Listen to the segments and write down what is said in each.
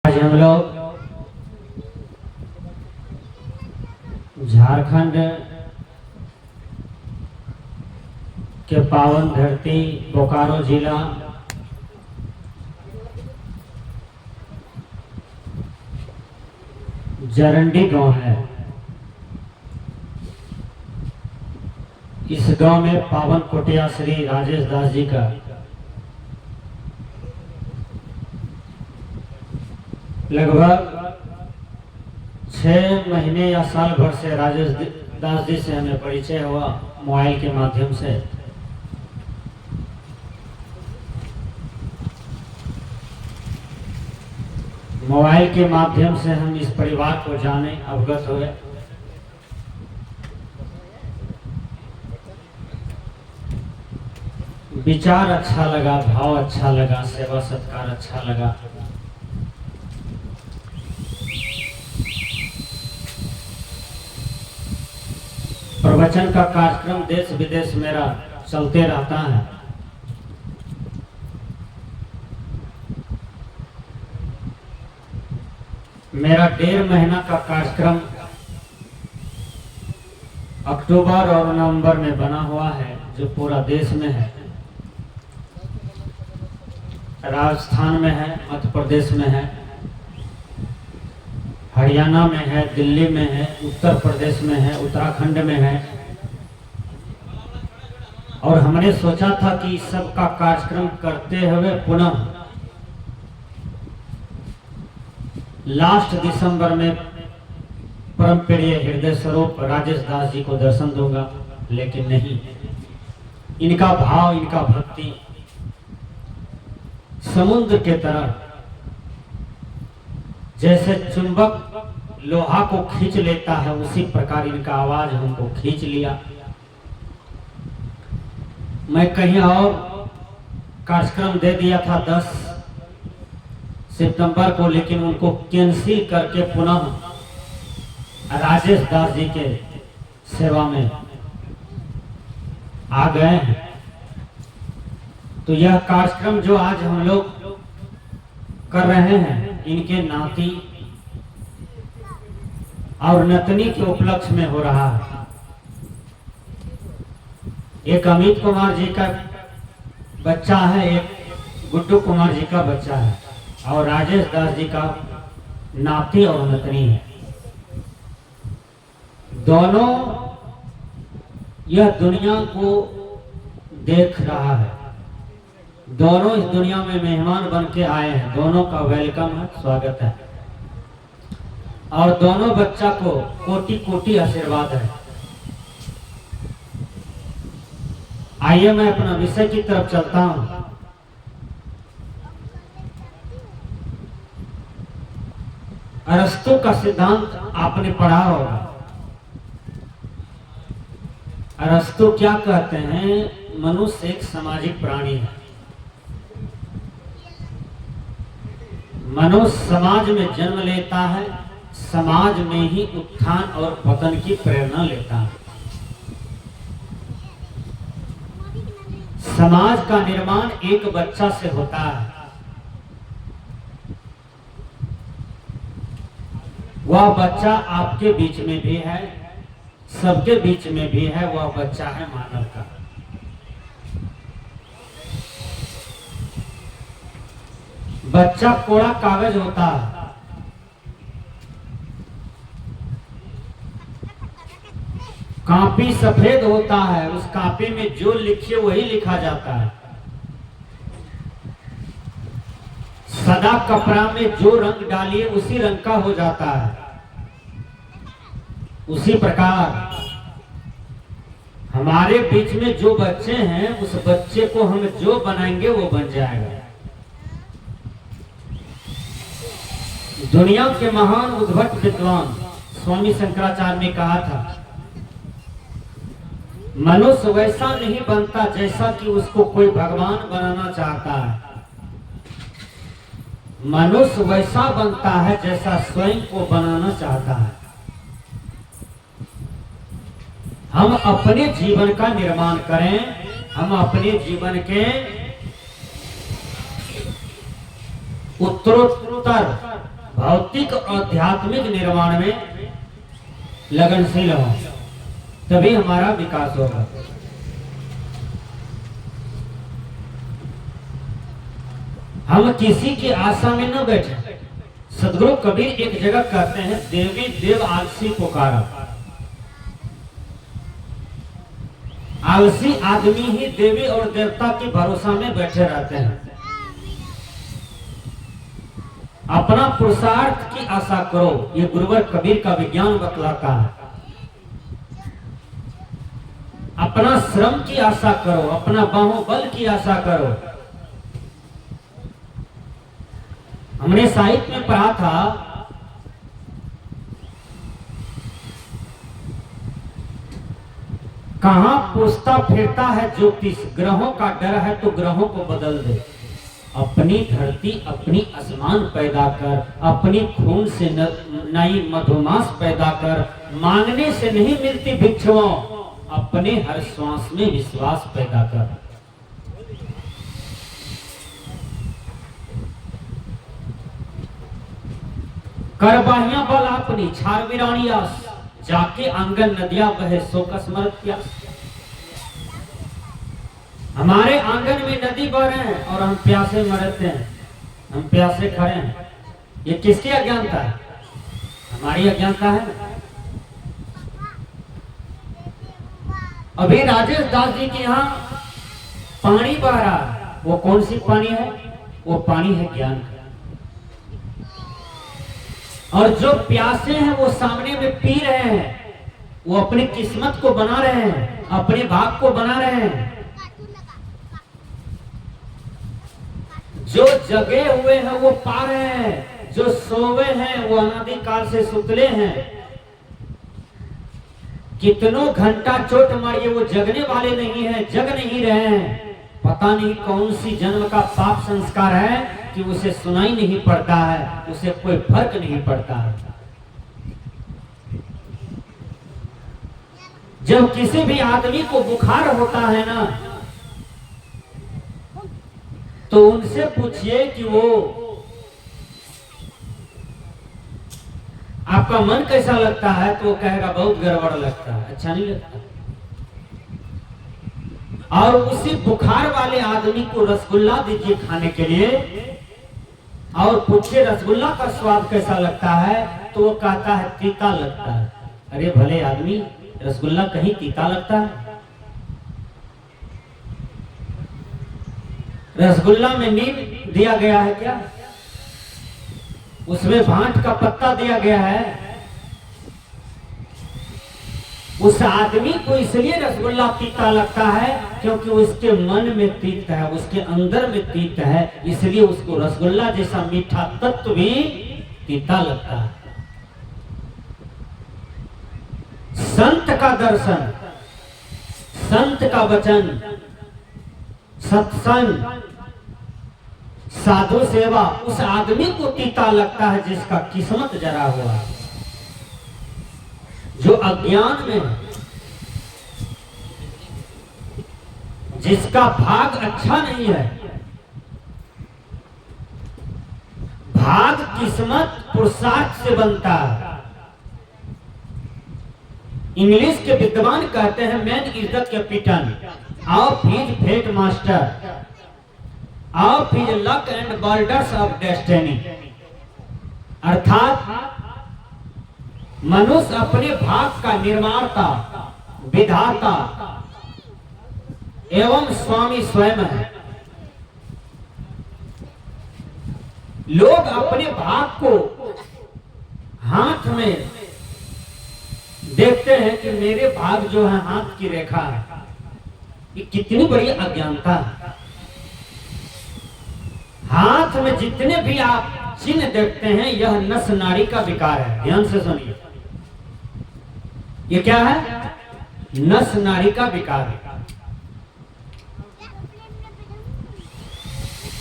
आज हम लोग झारखंड के पावन धरती बोकारो जिला जरंडी गांव है। इस गांव में पावन कुटिया श्री राजेश दास जी का लगभग 6 महीने या साल भर से राजेश दास जी से हमें परिचय हुआ मोबाइल के माध्यम से। मोबाइल के माध्यम से हम इस परिवार को जाने, अवगत हुए। विचार अच्छा लगा, भाव अच्छा लगा, सेवा सत्कार अच्छा लगा। प्रवचन का कार्यक्रम देश विदेश मेरा चलते रहता है। मेरा 1.5 महीना का कार्यक्रम अक्टूबर और नवंबर में बना हुआ है, जो पूरा देश में है। राजस्थान में है, मध्य प्रदेश में है, हरियाणा में है, दिल्ली में है, उत्तर प्रदेश में है, उत्तराखंड में है। और हमने सोचा था कि इस सब का कार्यक्रम करते हुए पुनः लास्ट दिसंबर में परम प्रिय हृदय स्वरूप राजेश दास जी को दर्शन दूंगा, लेकिन नहीं। इनका भाव, इनका भक्ति समुद्र के तरह, जैसे चुंबक लोहा को खींच लेता है, उसी प्रकार इनका आवाज हमको खींच लिया। मैं कहीं और कार्यक्रम दे दिया था 10 सितंबर को, लेकिन उनको कैंसिल करके पुनः राजेश दास जी के सेवा में आ गए हैं। तो यह कार्यक्रम जो आज हम लोग कर रहे हैं, इनके नाती और नतनी के उपलक्ष्य में हो रहा है। एक अमित कुमार जी का बच्चा है, एक गुड्डू कुमार जी का बच्चा है, और राजेश दास जी का नाती और नतनी है। दोनों यह दुनिया को देख रहा है, दोनों इस दुनिया में मेहमान बन के आए हैं। दोनों का वेलकम है, स्वागत है, और दोनों बच्चा को कोटि कोटि आशीर्वाद है। आइए मैं अपना विषय की तरफ चलता हूं। अरस्तु का सिद्धांत आपने पढ़ा होगा। अरस्तु क्या कहते हैं? मनुष्य एक सामाजिक प्राणी है। मनुष्य समाज में जन्म लेता है, समाज में ही उत्थान और पतन की प्रेरणा लेता है। समाज का निर्माण एक बच्चा से होता है। वह बच्चा आपके बीच में भी है, सबके बीच में भी है। वह बच्चा है मानव का। बच्चा कोरा कागज होता है। कॉपी सफेद होता है, उस कॉपी में जो लिखिए वही लिखा जाता है। सदा कपड़ा में जो रंग डालिए उसी रंग का हो जाता है। उसी प्रकार हमारे बीच में जो बच्चे हैं, उस बच्चे को हम जो बनाएंगे वो बन जाएगा। दुनिया के महान उद्भट विद्वान स्वामी शंकराचार्य ने कहा था, मनुष्य वैसा नहीं बनता जैसा कि उसको कोई भगवान बनाना चाहता है। मनुष्य वैसा बनता है जैसा स्वयं को बनाना चाहता है। हम अपने जीवन का निर्माण करें, हम अपने जीवन के उत्तरोत्तर भौतिक और आध्यात्मिक निर्माण में लगनशील हो, तभी हमारा विकास होगा। हम किसी की आशा में न बैठे। सदगुरु कबीर एक जगह कहते हैं, देवी देव आलसी पुकारा। आलसी आदमी ही देवी और देवता के भरोसा में बैठे रहते हैं। अपना पुरुषार्थ की आशा करो, ये गुरुवर कबीर का विज्ञान बतलाता है। अपना श्रम की आशा करो, अपना बाहुबल की आशा करो। हमने साहित्य में पढ़ा था, कहां पूछता फिरता है ज्योतिष, ग्रहों का डर है तो ग्रहों को बदल दे। अपनी धरती अपनी आसमान पैदा कर, अपनी खून से नई मधुमास पैदा कर। मांगने से नहीं मिलती भिक्षुओं, अपने हर श्वास में विश्वास पैदा कर। करबाहियां बल अपनी छार विरानी आस, जाके आंगन नदिया बहे सो कसमरत प्यास। हमारे आंगन में नदी बह रहे हैं और हम प्यासे मरते हैं, हम प्यासे खड़े हैं। ये किसकी अज्ञानता है? हमारी अज्ञानता है। अभी राजेश दास जी के यहाँ पानी बह रहा है, वो कौन सी पानी है? वो पानी है ज्ञान का। और जो प्यासे हैं वो सामने में पी रहे हैं, वो अपनी किस्मत को बना रहे हैं, अपने भाग को बना रहे हैं। जो जगे हुए हैं वो पा रहे हैं, जो सोवे हैं वो अनादिकाल से सुतले हैं। कितनों घंटा चोट मारिए वो जगने वाले नहीं है, जग नहीं रहे हैं। पता नहीं कौन सी जन्म का पाप संस्कार है कि उसे सुनाई नहीं पड़ता है, उसे कोई फर्क नहीं पड़ता है। जब किसी भी आदमी को बुखार होता है ना, तो उनसे पूछिए कि वो आपका मन कैसा लगता है, तो वो कहेगा बहुत गड़बड़ लगता है, अच्छा नहीं लगता। और उसी बुखार वाले आदमी को रसगुल्ला दीजिए खाने के लिए और पूछिए रसगुल्ला का स्वाद कैसा लगता है, तो वो कहता है तीता लगता है। अरे भले आदमी, रसगुल्ला कहीं तीता लगता है? रसगुल्ला में नीम दिया गया है क्या? उसमें भांट का पत्ता दिया गया है? उस आदमी को इसलिए रसगुल्ला तीता लगता है क्योंकि उसके मन में तीत है, उसके अंदर में तीत है, इसलिए उसको रसगुल्ला जैसा मीठा तत्व भी तीता लगता है। संत का दर्शन, संत का वचन, सत्संग, साधु सेवा उस आदमी को तीता लगता है जिसका किस्मत जरा हुआ है, जो अज्ञान में है, जिसका भाग अच्छा नहीं है। भाग किस्मत पुरुषार्थ से बनता है। इंग्लिश के विद्वान कहते हैं man is the captain of his fate master of his luck and borders of destiny. अर्थात मनुष्य अपने भाग का निर्माता, विधाता एवं स्वामी स्वयं है। लोग अपने भाग को हाथ में देखते हैं कि मेरे भाग जो है हाथ की रेखा है। ये कितनी बड़ी अज्ञानता है। हाथ में जितने भी आप चिन्ह देखते हैं यह नस नाड़ी का विकार है। ध्यान से सुनिए, ये क्या है? नस नाड़ी का विकार है।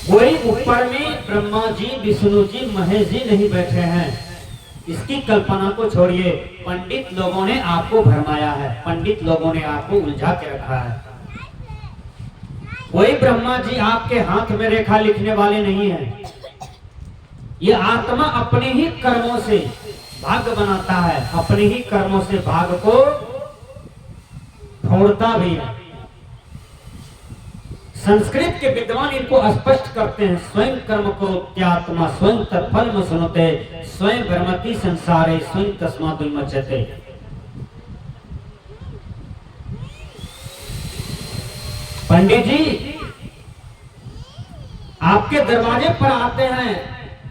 कोई ऊपर में ब्रह्मा जी, विष्णु जी, महेश जी नहीं बैठे हैं। इसकी कल्पना को छोड़िए। पंडित लोगों ने आपको भरमाया है, पंडित लोगों ने आपको उलझा के रखा है। कोई ब्रह्मा जी आपके हाथ में रेखा लिखने वाले नहीं है। ये आत्मा अपने ही कर्मों से भाग्य बनाता है, अपने ही कर्मों से भाग्य को फोड़ता भी है। संस्कृत के विद्वान इनको स्पष्ट करते हैं, स्वयं कर्म को त्यात्मा स्वयं तत्फल सुनते, स्वयं भ्रमति संसारे स्वयं तस्मात् विमुच्यते। पंडित जी आपके दरवाजे पर आते हैं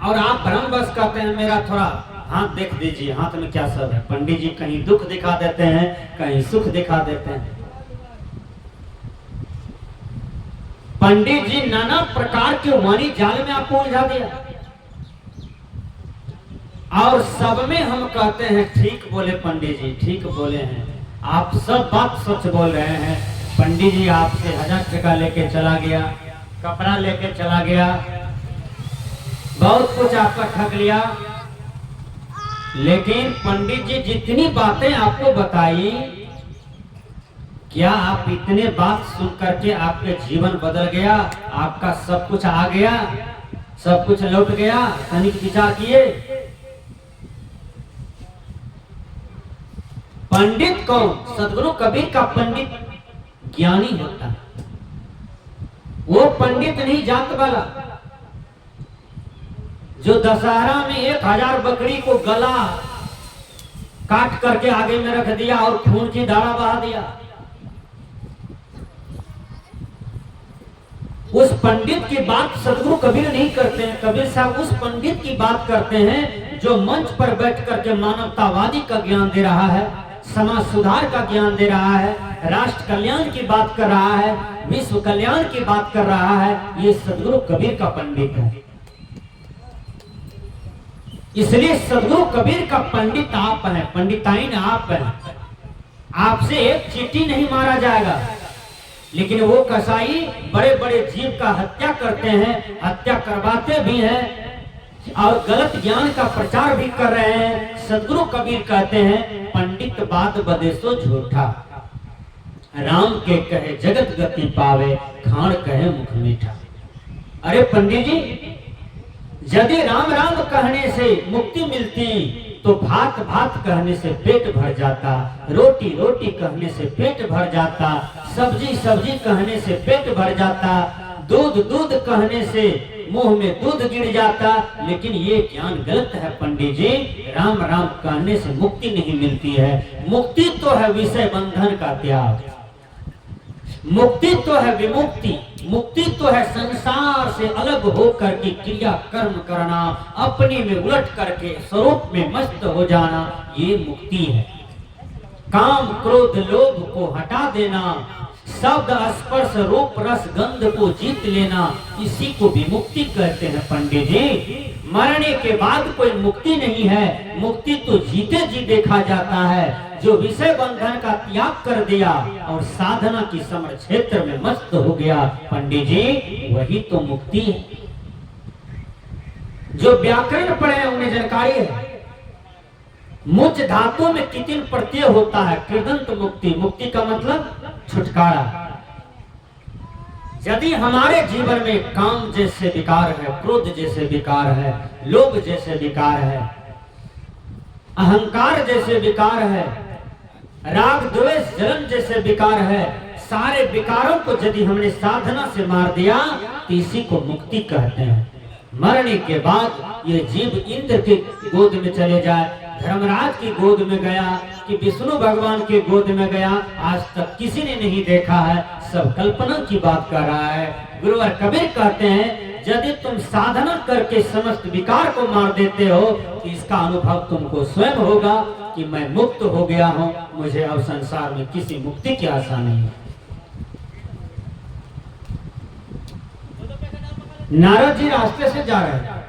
और आप भ्रमवश कहते हैं मेरा थोड़ा हाथ देख दीजिए, हाथ में क्या सब है। पंडित जी कहीं दुख दिखा देते हैं, कहीं सुख दिखा देते हैं। पंडित जी नाना प्रकार के वाणी जाल में आपको उलझा दिया और सब में हम कहते हैं ठीक बोले पंडित जी, ठीक बोले हैं, आप सब बात सच बोल रहे हैं। पंडित जी आपसे 1000 टका लेके चला गया, कपड़ा लेके चला गया, बहुत कुछ आपका ठग लिया, लेकिन पंडित जी जितनी बातें आपको बताई, क्या आप इतने बात सुन करके आपके जीवन बदल गया, आपका सब कुछ आ गया, सब कुछ लौट गया? तनिक विचार किए। पंडित कौन? सदगुरु कबीर का पंडित ज्ञानी होता है, वो पंडित नहीं जात वाला जो दशहरा में 1000 बकरी को गला काट करके आगे में रख दिया और खून की धारा बहा दिया। उस पंडित की बात सदगुरु कबीर नहीं करते हैं। कबीर साहब उस पंडित की बात करते हैं जो मंच पर बैठ करके मानवतावादी का ज्ञान दे रहा है, समाज सुधार का ज्ञान दे रहा है, राष्ट्र कल्याण की बात कर रहा है, विश्व कल्याण की बात कर रहा है। ये सदगुरु कबीर का पंडित है। इसलिए सदगुरु कबीर का पंडित आप हैं, पंडिताइन आप हैं। आपसे एक चींटी नहीं मारा जाएगा, लेकिन वो कसाई बड़े बड़े जीव का हत्या करते हैं, हत्या करवाते भी हैं और गलत ज्ञान का प्रचार भी कर रहे हैं। सदगुरु कबीर कहते हैं पंडित बात बदेसो झूठा, राम के कहे जगत गति पावे, खान कहे मुख मीठा। अरे पंडित जी, यदि राम राम कहने से मुक्ति मिलती तो भात भात कहने से पेट भर जाता, रोटी रोटी कहने से पेट भर जाता, सब्जी सब्जी कहने से पेट भर जाता, दूध दूध कहने से मुंह में दूध गिर जाता। लेकिन ये ज्ञान गलत है पंडित जी, राम राम कहने से मुक्ति नहीं मिलती है। मुक्ति तो है विषय बंधन का त्याग, मुक्ति तो है विमुक्ति, मुक्ति तो है संसार से अलग होकर के क्रिया कर्म करना, अपने में उलट करके स्वरूप में मस्त हो जाना, ये मुक्ति है। काम क्रोध लोभ को हटा देना, शब्द स्पर्श रूप रस गंध को जीत लेना, इसी को भी मुक्ति कहते हैं पंडित जी। मरने के बाद कोई मुक्ति नहीं है, मुक्ति तो जीते जी देखा जाता है। जो विषय बंधन का त्याग कर दिया और साधना की समर क्षेत्र में मस्त हो गया पंडित जी, वही तो मुक्ति है। जो व्याकरण पढ़े हैं उन्हें जानकारी है, मुच धातु में कितिन प्रत्यय होता है, कृदंत मुक्ति, मुक्ति का मतलब छुटकारा। यदि हमारे जीवन में काम जैसे विकार है, क्रोध जैसे विकार है, लोभ जैसे विकार है, अहंकार जैसे विकार है, राग द्वेष जलन जैसे विकार है, सारे विकारों को यदि हमने साधना से मार दिया तो इसी को मुक्ति कहते हैं। मरने के बाद ये जीव इंद्र की गोद में चले जाए, धर्मराज की गोद में गया कि विष्णु भगवान की गोद में गया, आज तक किसी ने नहीं देखा है, सब कल्पना की बात कर रहा है। गुरुवर कबीर कहते हैं यदि तुम साधना करके समस्त विकार को मार देते हो तो इसका अनुभव तुमको स्वयं होगा कि मैं मुक्त हो गया हूं, मुझे अब संसार में किसी मुक्ति की आशा नहीं है। नारद जी रास्ते से जा रहे हैं,